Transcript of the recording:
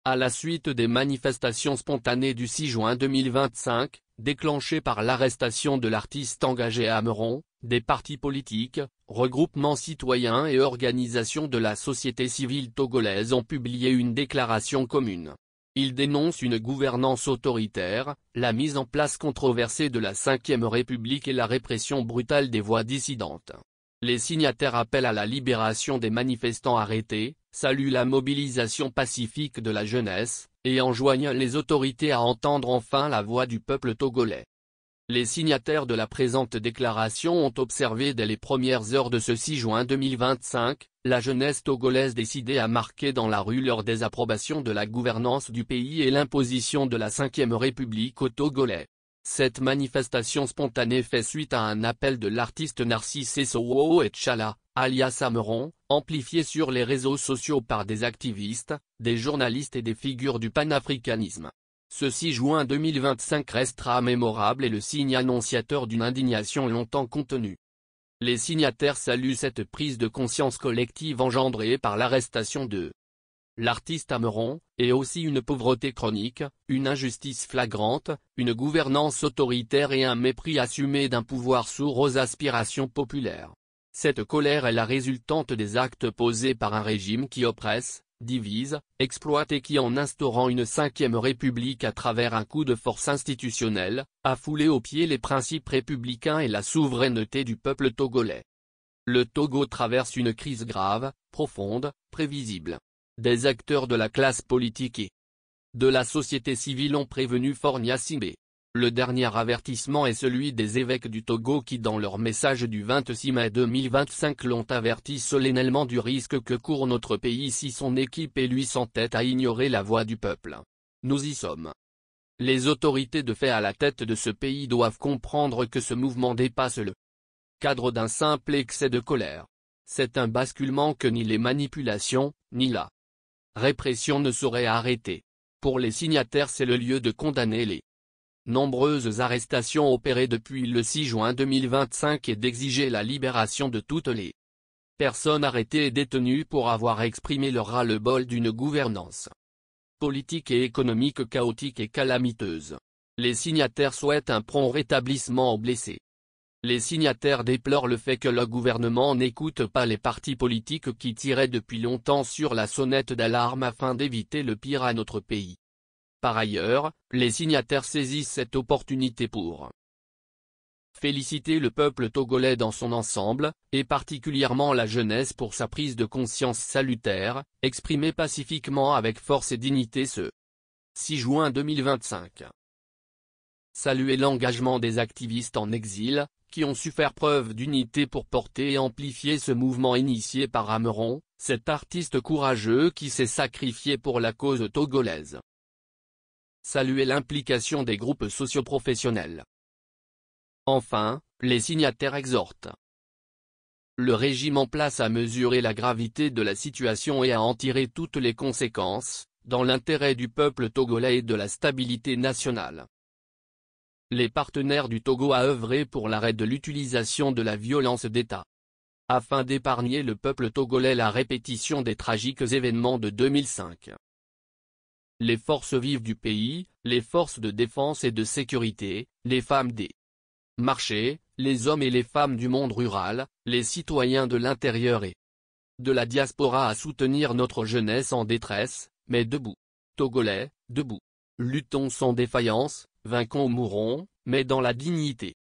À la suite des manifestations spontanées du 6 juin 2025, déclenchées par l'arrestation de l'artiste engagé à Meron, des partis politiques, regroupements citoyens et organisations de la société civile togolaise ont publié une déclaration commune. Ils dénoncent une gouvernance autoritaire, la mise en place controversée de la Ve République et la répression brutale des voix dissidentes. Les signataires appellent à la libération des manifestants arrêtés, saluent la mobilisation pacifique de la jeunesse, et enjoignent les autorités à entendre enfin la voix du peuple togolais. Les signataires de la présente déclaration ont observé dès les premières heures de ce 6 juin 2025, la jeunesse togolaise décidée à marquer dans la rue leur désapprobation de la gouvernance du pays et l'imposition de la Ve République aux Togolais. Cette manifestation spontanée fait suite à un appel de l'artiste Narcisse Essowo Etchala, alias Meron, amplifié sur les réseaux sociaux par des activistes, des journalistes et des figures du panafricanisme. Ce 6 juin 2025 restera mémorable et le signe annonciateur d'une indignation longtemps contenue. Les signataires saluent cette prise de conscience collective engendrée par l'arrestation de l'artiste Meron, et aussi une pauvreté chronique, une injustice flagrante, une gouvernance autoritaire et un mépris assumé d'un pouvoir sourd aux aspirations populaires. Cette colère est la résultante des actes posés par un régime qui oppresse, divise, exploite et qui en instaurant une Ve République à travers un coup de force institutionnel, a foulé aux pieds les principes républicains et la souveraineté du peuple togolais. Le Togo traverse une crise grave, profonde, prévisible. Des acteurs de la classe politique et de la société civile ont prévenu Faure Gnassingbé. Le dernier avertissement est celui des évêques du Togo qui dans leur message du 26 mai 2025 l'ont averti solennellement du risque que court notre pays si son équipe et lui s'entêtent à ignorer la voix du peuple. Nous y sommes. Les autorités de fait à la tête de ce pays doivent comprendre que ce mouvement dépasse le cadre d'un simple excès de colère. C'est un basculement que ni les manipulations, ni la répression ne sauraient arrêter. Pour les signataires c'est le lieu de condamner les nombreuses arrestations opérées depuis le 6 juin 2025 et d'exiger la libération de toutes les personnes arrêtées et détenues pour avoir exprimé leur ras-le-bol d'une gouvernance politique et économique chaotique et calamiteuse. Les signataires souhaitent un prompt rétablissement aux blessés. Les signataires déplorent le fait que le gouvernement n'écoute pas les partis politiques qui tiraient depuis longtemps sur la sonnette d'alarme afin d'éviter le pire à notre pays. Par ailleurs, les signataires saisissent cette opportunité pour féliciter le peuple togolais dans son ensemble, et particulièrement la jeunesse pour sa prise de conscience salutaire, exprimée pacifiquement avec force et dignité ce 6 juin 2025. Saluer l'engagement des activistes en exil, qui ont su faire preuve d'unité pour porter et amplifier ce mouvement initié par Meron, cet artiste courageux qui s'est sacrifié pour la cause togolaise. Saluer l'implication des groupes socioprofessionnels. Enfin, les signataires exhortent le régime en place à mesurer la gravité de la situation et à en tirer toutes les conséquences, dans l'intérêt du peuple togolais et de la stabilité nationale. Les partenaires du Togo a œuvré pour l'arrêt de l'utilisation de la violence d'État, afin d'épargner le peuple togolais la répétition des tragiques événements de 2005. Les forces vives du pays, les forces de défense et de sécurité, les femmes des marchés, les hommes et les femmes du monde rural, les citoyens de l'intérieur et de la diaspora à soutenir notre jeunesse en détresse, mais debout. Togolais, debout. Luttons sans défaillance, vainquons ou mourrons, mais dans la dignité.